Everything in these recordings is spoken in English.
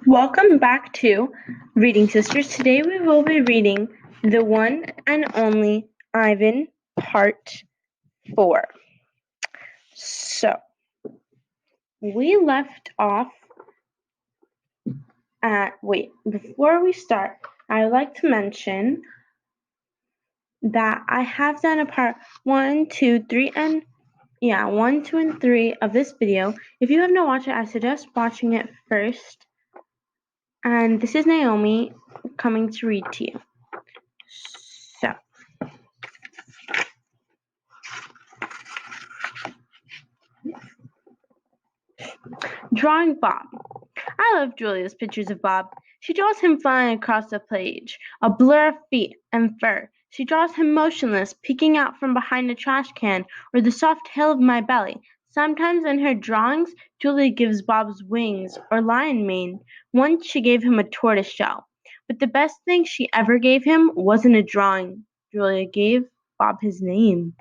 Welcome back to Reading Sisters. Today we will be reading The One and Only Ivan, Part 4. So, we left off before we start, I would like to mention that I have done a part 1, 2, 3, 1, 2, and 3 of this video. If you have not watched it, I suggest watching it first. And this is Naomi coming to read to you. So, drawing Bob. I love Julia's pictures of Bob. She draws him flying across the page, a blur of feet and fur. She draws him motionless, peeking out from behind a trash can or the soft tail of my belly. Sometimes in her drawings, Julia gives Bob's wings or lion mane. Once she gave him a tortoise shell. But the best thing she ever gave him wasn't a drawing. Julia gave Bob his name.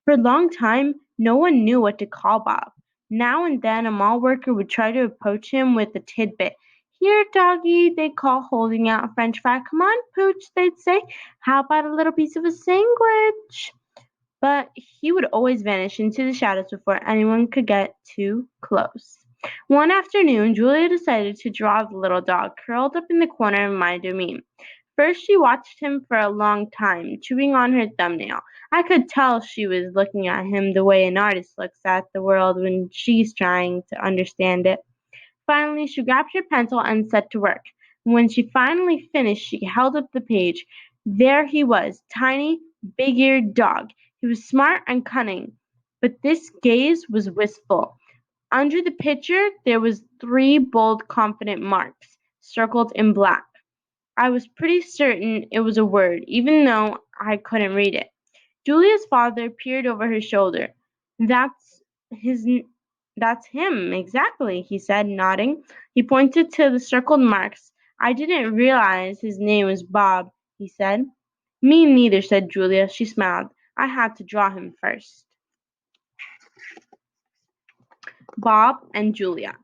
For a long time, no one knew what to call Bob. Now and then a mall worker would try to approach him with a tidbit. "Here, doggy," they'd call, holding out a French fry. "Come on, Pooch," they'd say. "How about a little piece of a sandwich?" But he would always vanish into the shadows before anyone could get too close. One afternoon, Julia decided to draw the little dog curled up in the corner of my domain. First she watched him for a long time, chewing on her thumbnail. I could tell she was looking at him the way an artist looks at the world when she's trying to understand it. Finally, she grabbed her pencil and set to work. When she finally finished, she held up the page. There he was, tiny, big-eared dog. He was smart and cunning, but this gaze was wistful. Under the picture, there was 3 bold, confident marks, circled in black. I was pretty certain it was a word, even though I couldn't read it. Julia's father peered over her shoulder. "That's his that's him, exactly," he said, nodding. He pointed to the circled marks. "I didn't realize his name was Bob," he said. "Me neither," said Julia. She smiled. "I had to draw him first." Bob and Julia.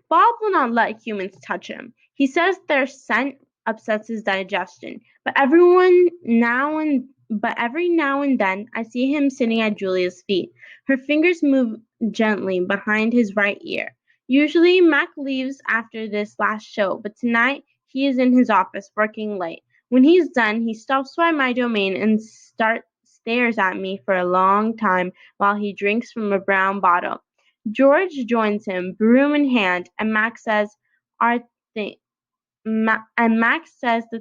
Bob will not let humans touch him. He says their scent upsets his digestion, but every now and then I see him sitting at Julia's feet. Her fingers move gently behind his right ear. Usually Mac leaves after this last show, but tonight he is in his office working late. When he's done, he stops by my domain and stares at me for a long time while he drinks from a brown bottle. George joins him, broom in hand, and Max says the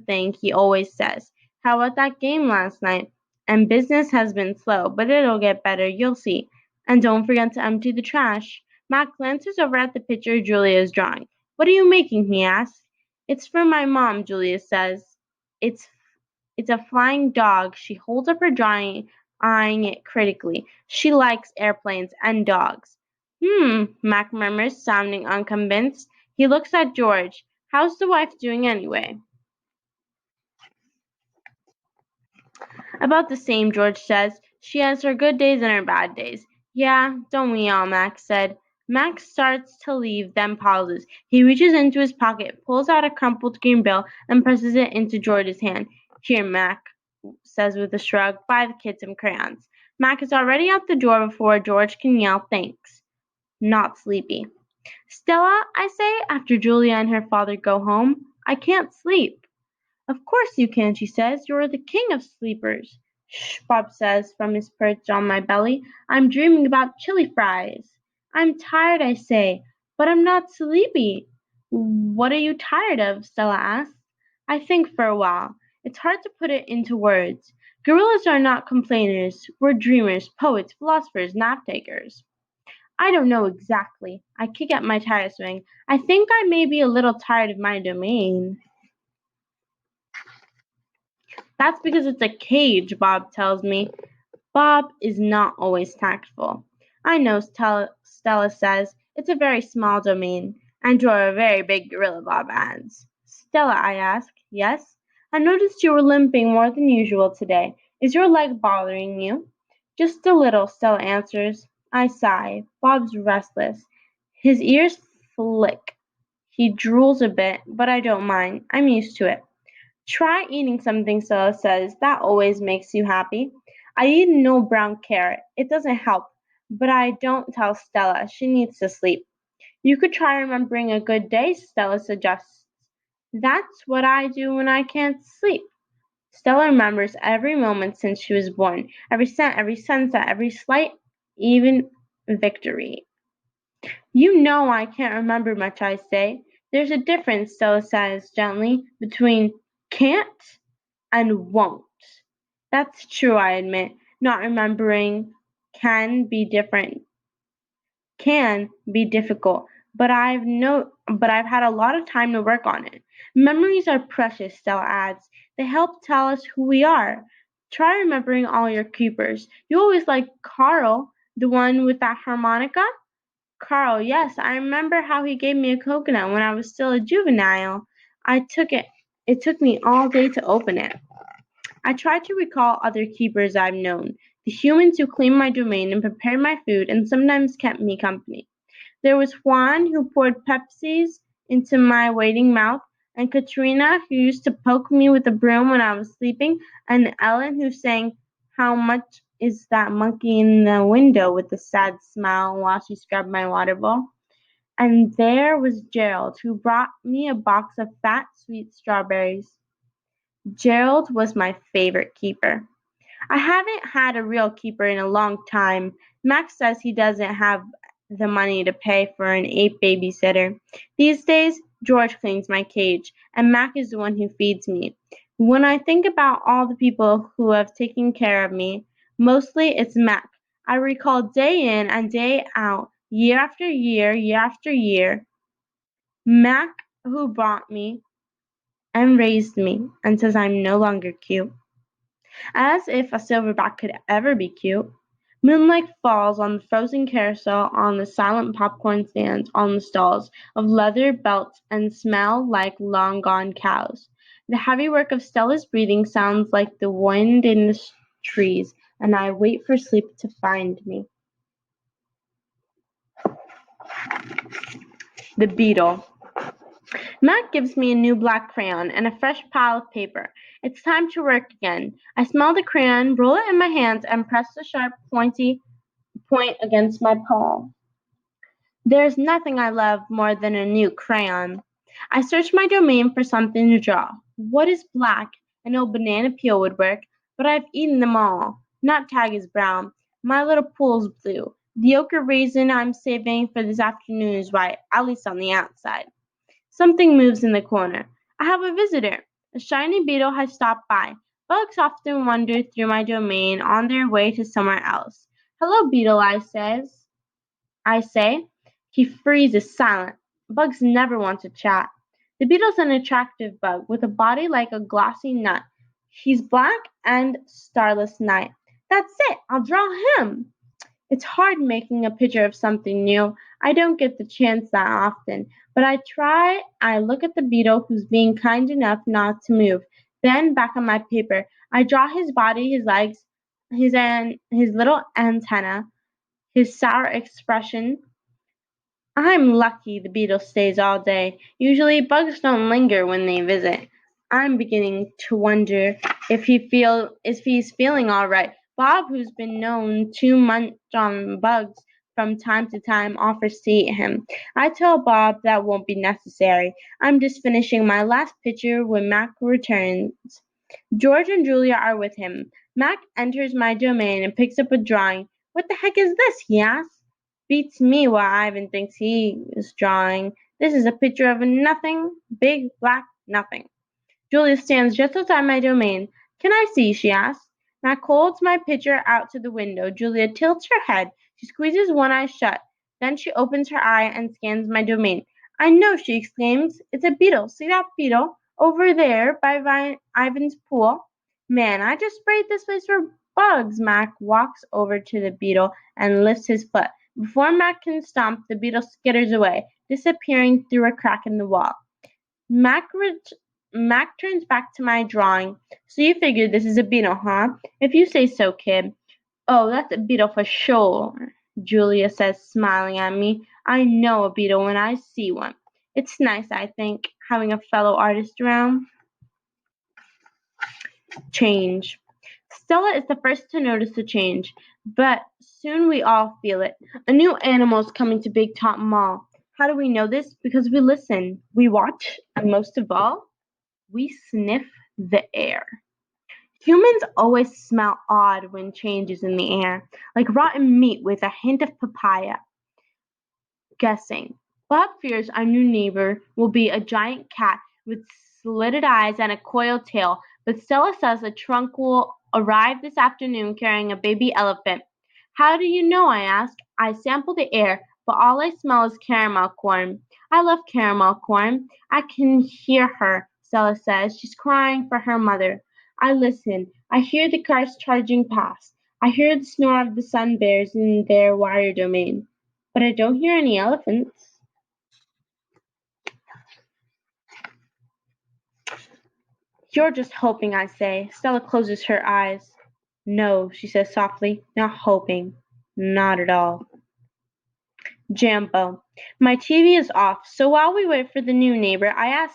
thing he always says. "How about that game last night?" "And business has been slow, but it'll get better, you'll see. And don't forget to empty the trash." Mac glances over at the picture Julia is drawing. "What are you making?" he asks. "It's for my mom," Julia says. It's it's a flying dog. She holds up her drawing, eyeing it critically. She likes airplanes and dogs. Mac murmurs, sounding unconvinced. He looks at George. "How's the wife doing anyway?" "About the same," George says. "She has her good days and her bad days." "Yeah, don't we all?" Max said. Max starts to leave, then pauses. He reaches into his pocket, pulls out a crumpled green bill, and presses it into George's hand. "Here, Mac," says with a shrug. "Buy the kids some crayons." Mac is already out the door before George can yell thanks. Not sleepy. "Stella," I say, after Julia and her father go home, "I can't sleep." "Of course you can," she says. "You're the king of sleepers." "Shh," Bob says from his perch on my belly. "I'm dreaming about chili fries." "I'm tired," I say, "but I'm not sleepy." "What are you tired of?" Stella asks. I think for a while. It's hard to put it into words. Gorillas are not complainers. We're dreamers, poets, philosophers, nap takers. I don't know exactly. I kick at my tire swing. I think I may be a little tired of my domain. "That's because it's a cage," Bob tells me. Bob is not always tactful. "I know," Stella says. "It's a very small domain." "And you're a very big gorilla," Bob adds. "Stella," I ask. "Yes?" "I noticed you were limping more than usual today. Is your leg bothering you?" "Just a little," Stella answers. I sigh. Bob's restless. His ears flick. He drools a bit, but I don't mind. I'm used to it. Try eating something, Stella says. That always makes you happy. I eat an old brown carrot. It doesn't help, but I don't tell Stella. She needs to sleep. You could try remembering a good day, Stella suggests. That's what I do when I can't sleep. Stella remembers every moment since she was born, every scent, every sunset, every slight, even victory. You know I can't remember much, I say. There's a difference, Stella says gently, between can't and won't. That's true, I admit. Not remembering can be different, can be difficult, but I've had a lot of time to work on it. Memories are precious, Stella adds. They help tell us who we are. Try remembering all your keepers. You always liked Carl, the one with that harmonica? Carl, yes, I remember how he gave me a coconut when I was still a juvenile. I took it. It took me all day to open it. I tried to recall other keepers I've known, the humans who claimed my domain and prepared my food and sometimes kept me company. There was Juan, who poured Pepsis into my waiting mouth, and Katrina, who used to poke me with a broom when I was sleeping, and Ellen, who sang "How Much Is That Monkey in the Window" with a sad smile while she scrubbed my water bowl. And there was Gerald, who brought me a box of fat, sweet strawberries. Gerald was my favorite keeper. I haven't had a real keeper in a long time. Max says he doesn't have the money to pay for an ape babysitter. These days, George cleans my cage, and Mac is the one who feeds me. When I think about all the people who have taken care of me, mostly it's Mac. I recall day in and day out, year after year, Mac who brought me and raised me and says I'm no longer cute. As if a silverback could ever be cute. Moonlight falls on the frozen carousel, on the silent popcorn stands, on the stalls of leather belts and smell like long gone cows. The heavy work of Stella's breathing sounds like the wind in the trees, and I wait for sleep to find me. The Beetle. Matt gives me a new black crayon and a fresh pile of paper. It's time to work again. I smell the crayon, roll it in my hands, and press the sharp, pointy point against my palm. There's nothing I love more than a new crayon. I search my domain for something to draw. What is black? An old banana peel would work, but I've eaten them all. Nut tag is brown. My little pool's blue. The ochre raisin I'm saving for this afternoon is white, at least on the outside. Something moves in the corner. I have a visitor. A shiny beetle has stopped by. Bugs often wander through my domain on their way to somewhere else. Hello, beetle, I say. He freezes silent. Bugs never want to chat. The beetle's an attractive bug with a body like a glossy nut. He's black and starless night. That's it. I'll draw him. It's hard making a picture of something new. I don't get the chance that often, but I try. I look at the beetle who's being kind enough not to move. Then back on my paper, I draw his body, his legs, his little antenna, his sour expression. I'm lucky the beetle stays all day. Usually bugs don't linger when they visit. I'm beginning to wonder if he's feeling all right. Bob, who's been known to munch on bugs from time to time, offers to eat him. I tell Bob that won't be necessary. I'm just finishing my last picture when Mac returns. George and Julia are with him. Mac enters my domain and picks up a drawing. What the heck is this? He asks. Beats me what Ivan thinks he is drawing. This is a picture of a nothing, big black nothing. Julia stands just outside my domain. Can I see? She asks. Mac holds my picture out to the window. Julia tilts her head. She squeezes one eye shut. Then she opens her eye and scans my domain. I know, she exclaims. It's a beetle. See that beetle? Over there by Ivan's pool. Man, I just sprayed this place for bugs. Mac walks over to the beetle and lifts his foot. Before Mac can stomp, the beetle skitters away, disappearing through a crack in the wall. Mac turns back to my drawing. So you figure this is a beetle, huh? If you say so, kid. Oh, that's a beetle for sure, Julia says, smiling at me. I know a beetle when I see one. It's nice, I think, having a fellow artist around. Change. Stella is the first to notice the change, but soon we all feel it. A new animal is coming to Big Top Mall. How do we know this? Because we listen, we watch, and most of all, we sniff the air. Humans always smell odd when change is in the air, like rotten meat with a hint of papaya. Guessing. Bob fears our new neighbor will be a giant cat with slitted eyes and a coiled tail, but Stella says a trunk will arrive this afternoon carrying a baby elephant. How do you know? I ask. I sample the air, but all I smell is caramel corn. I love caramel corn. I can hear her, Stella says. She's crying for her mother. I listen. I hear the cars charging past. I hear the snore of the sun bears in their wire domain. But I don't hear any elephants. You're just hoping, I say. Stella closes her eyes. No, she says softly, not hoping. Not at all. Jambo. My TV is off, so while we wait for the new neighbor, I ask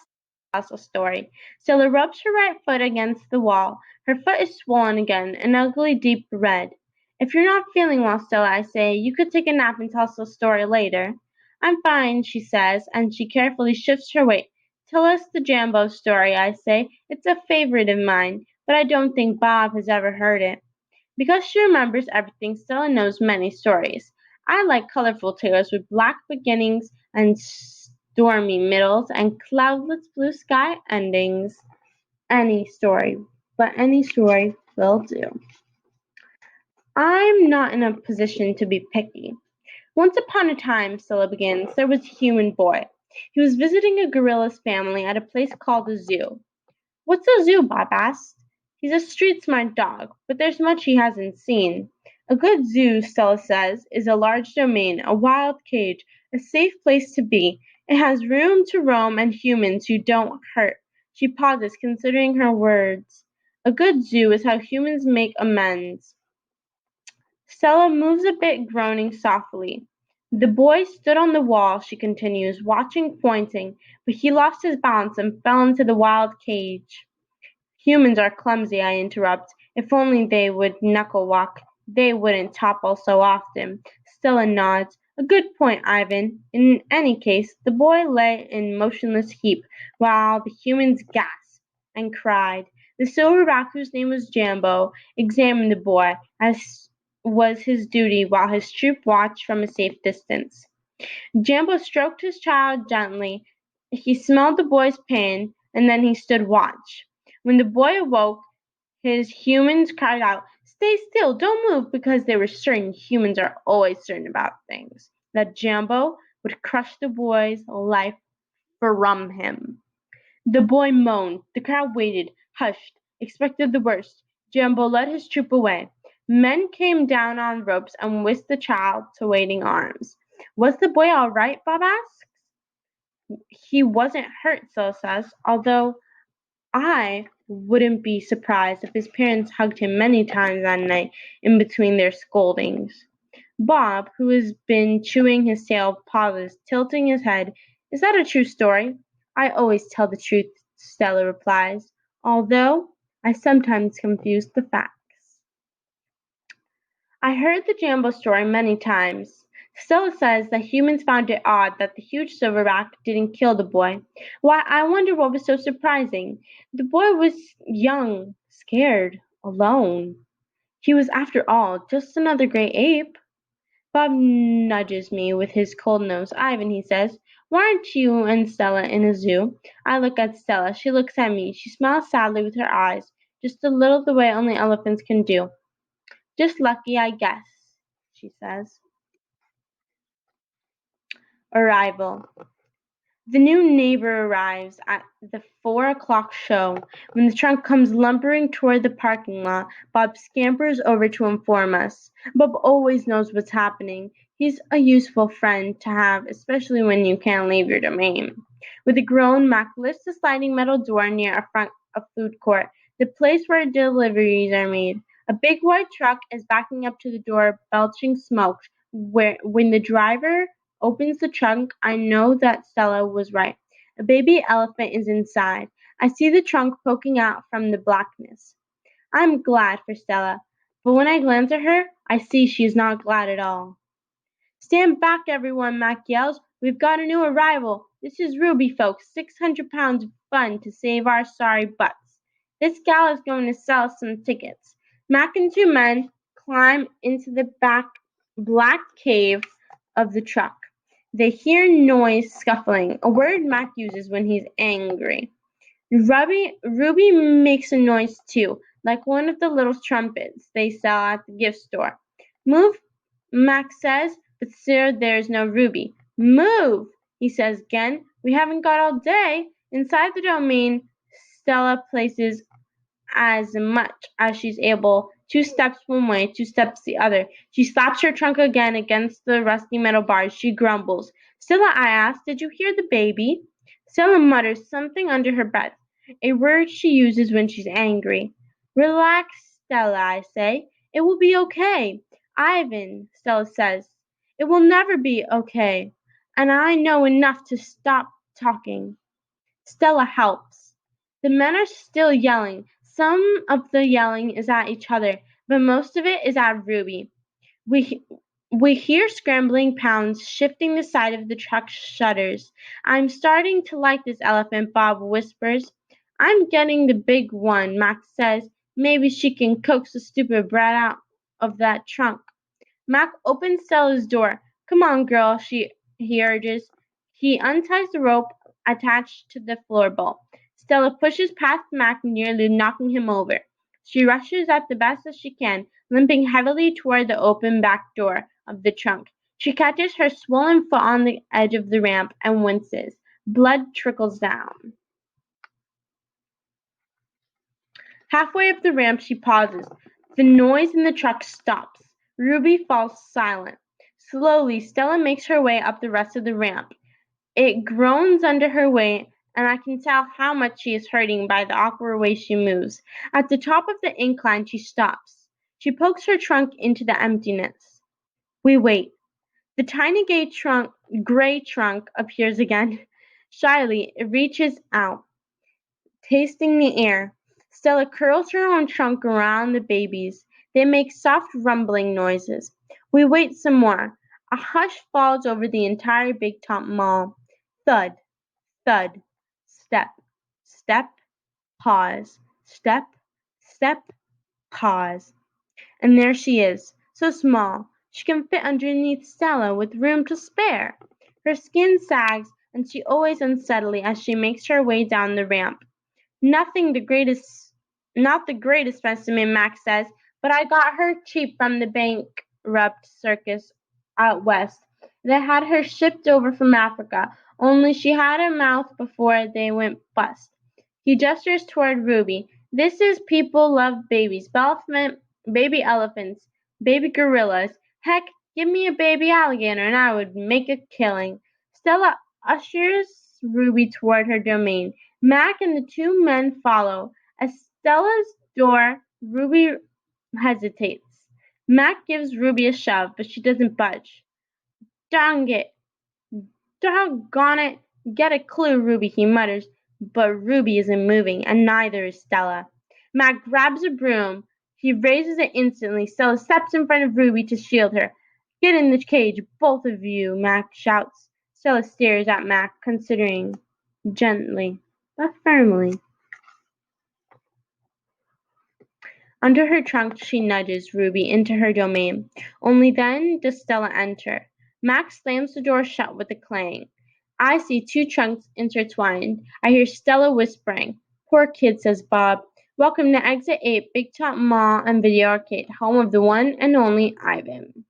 us a story. Stella rubs her right foot against the wall. Her foot is swollen again, an ugly deep red. If you're not feeling well, Stella, I say, you could take a nap and tell us a story later. I'm fine, she says, and she carefully shifts her weight. Tell us the Jambo story, I say. It's a favorite of mine, but I don't think Bob has ever heard it. Because she remembers everything, Stella knows many stories. I like colorful tales with black beginnings and stormy middles and cloudless blue sky endings. Any story, but any story will do. I'm not in a position to be picky. Once upon a time, Stella begins, there was a human boy. He was visiting a gorilla's family at a place called a zoo. What's a zoo? Bob asked. He's a street smart dog, but there's much he hasn't seen. A good zoo, Stella says, is a large domain, a wild cage, a safe place to be. It has room to roam and humans who don't hurt. She pauses, considering her words. A good zoo is how humans make amends. Stella moves a bit, groaning softly. The boy stood on the wall, she continues, watching, pointing, but he lost his balance and fell into the wild cage. Humans are clumsy, I interrupt. If only they would knuckle walk, they wouldn't topple so often. Stella nods. A good point, Ivan. In any case, the boy lay in motionless heap, while the humans gasped and cried. The silverback, whose name was Jambo, examined the boy, as was his duty, while his troop watched from a safe distance. Jambo stroked his child gently. He smelled the boy's pain, and then he stood watch. When the boy awoke, his humans cried out, Stay still, don't move, because they were certain humans are always certain about things, that Jambo would crush the boy's life from him. The boy moaned. The crowd waited, hushed, expected the worst. Jambo led his troop away. Men came down on ropes and whisked the child to waiting arms. Was the boy all right? Bob asked. He wasn't hurt, Stella says, although I wouldn't be surprised if his parents hugged him many times that night in between their scoldings. Bob, who has been chewing his tail, pauses, tilting his head. Is that a true story? I always tell the truth, Stella replies, although I sometimes confuse the facts. I heard the Jambo story many times. Stella says that humans found it odd that the huge silverback didn't kill the boy. Why, I wonder what was so surprising. The boy was young, scared, alone. He was, after all, just another gray ape. Bob nudges me with his cold nose. Ivan, he says, why aren't you and Stella in a zoo? I look at Stella. She looks at me. She smiles sadly with her eyes, just a little the way only elephants can do. Just lucky, I guess, she says. Arrival. The new neighbor arrives at the 4 o'clock show. When the trunk comes lumbering toward the parking lot, Bob scampers over to inform us. Bob always knows what's happening. He's a useful friend to have, especially when you can't leave your domain. With a groan, Mac lifts the sliding metal door near a front of food court, the place where deliveries are made. A big white truck is backing up to the door, belching smoke. When the driver opens the trunk. I know that Stella was right. A baby elephant is inside. I see the trunk poking out from the blackness. I'm glad for Stella, but when I glance at her, I see she is not glad at all. Stand back, everyone, Mac yells. We've got a new arrival. This is Ruby, folks. 600 pounds of fun to save our sorry butts. This gal is going to sell some tickets. Mac and two men climb into the black cave of the truck. They hear noise scuffling, a word Mac uses when he's angry. Ruby makes a noise too, like one of the little trumpets they sell at the gift store. Move, Max says, but still there's no Ruby. Move, he says again. We haven't got all day. Inside the domain, Stella places as much as she's able. 2 steps one way, 2 steps the other. She slaps her trunk again against the rusty metal bars. She grumbles. Stella, I ask, did you hear the baby? Stella mutters something under her breath, a word she uses when she's angry. Relax, Stella, I say. It will be okay. Ivan, Stella says. It will never be okay. And I know enough to stop talking. Stella helps. The men are still yelling. Some of the yelling is at each other, but most of it is at Ruby. We we hear scrambling pounds shifting the side of the truck shutters. I'm starting to like this elephant, Bob whispers. I'm getting the big one, Max says. Maybe she can coax the stupid brat out of that trunk. Mac opens Stella's door. Come on, girl, he urges. He unties the rope attached to the floorbolt. Stella pushes past Mac, nearly knocking him over. She rushes at the best as she can, limping heavily toward the open back door of the trunk. She catches her swollen foot on the edge of the ramp and winces. Blood trickles down. Halfway up the ramp she pauses. The noise in the truck stops. Ruby falls silent. Slowly, Stella makes her way up the rest of the ramp. It groans under her weight, and I can tell how much she is hurting by the awkward way she moves. At the top of the incline she stops. She pokes her trunk into the emptiness. We wait. The tiny gray trunk appears again. Shyly, it reaches out, tasting the air. Stella curls her own trunk around the baby's. They make soft rumbling noises. We wait some more. A hush falls over the entire Big Top Mall. Thud, thud, step, step, pause, step, step, pause. And there she is, so small she can fit underneath Stella with room to spare. Her skin sags, and she always unsteadily as she makes her way down the ramp. Nothing the greatest Not the greatest specimen, Max says, but I got her cheap from the bankrupt circus out west. They had her shipped over from Africa, only she had a mouth before they went bust. He gestures toward Ruby. This is people love babies. Baby elephants, baby gorillas. Heck, give me a baby alligator and I would make a killing. Stella ushers Ruby toward her domain. Mac and the two men follow. At Stella's door, Ruby hesitates. Mac gives Ruby a shove, but she doesn't budge. Dang it! Doggone it! Get a clue, Ruby, he mutters. But Ruby isn't moving, and neither is Stella. Mac grabs a broom. He raises it instantly. Stella steps in front of Ruby to shield her. Get in the cage, both of you, Mac shouts. Stella stares at Mac, considering gently, but firmly. Under her trunk she nudges Ruby into her domain. Only then does Stella enter. Max slams the door shut with a clang. I see two trunks intertwined. I hear Stella whispering. Poor kid, says Bob. Welcome to Exit 8, Big Top Mall and Video Arcade, home of the one and only Ivan.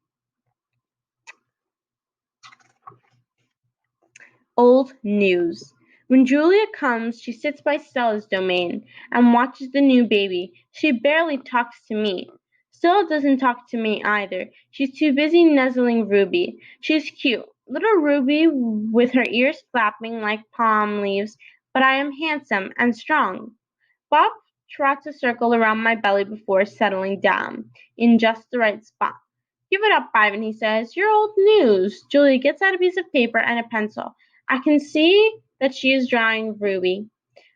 Old news. When Julia comes, she sits by Stella's domain and watches the new baby. She barely talks to me. Stella doesn't talk to me either. She's too busy nuzzling Ruby. She's cute. Little Ruby with her ears flapping like palm leaves, but I am handsome and strong. Bob trots a circle around my belly before settling down in just the right spot. Give it up, Ivan, he says. You're old news. Julia gets out a piece of paper and a pencil. I can see that she is drawing Ruby.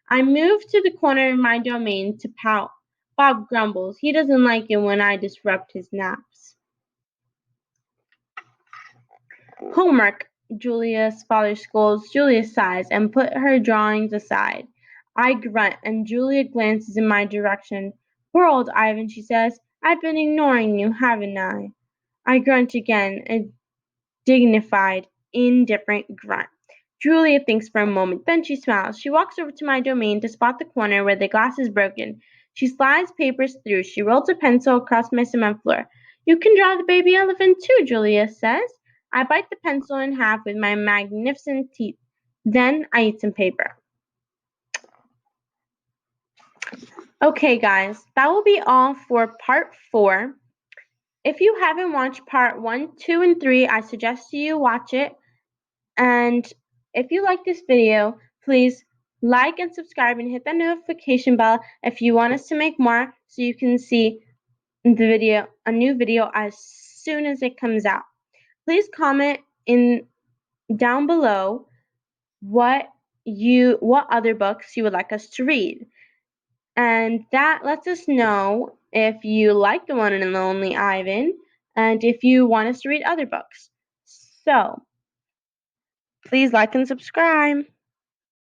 I move to the corner of my domain to pout. Bob grumbles. He doesn't like it when I disrupt his naps. Homework, Julia's father scolds. Julia sighs and puts her drawings aside. I grunt and Julia glances in my direction. Poor old Ivan, she says. I've been ignoring you, haven't I? I grunt again, a dignified, indifferent grunt. Julia thinks for a moment, then she smiles. She walks over to my domain to spot the corner where the glass is broken. She slides papers through. She rolls a pencil across my cement floor. You can draw the baby elephant too, Julia says. I bite the pencil in half with my magnificent teeth. Then I eat some paper. Okay, guys, that will be all for part 4. If you haven't watched part 1, 2, and 3, I suggest you watch it. And if you like this video, please like and subscribe and hit that notification bell if you want us to make more so you can see a new video as soon as it comes out. Please comment down below what other books you would like us to read. And that lets us know if you like The One and Only Ivan and if you want us to read other books. So, please like and subscribe.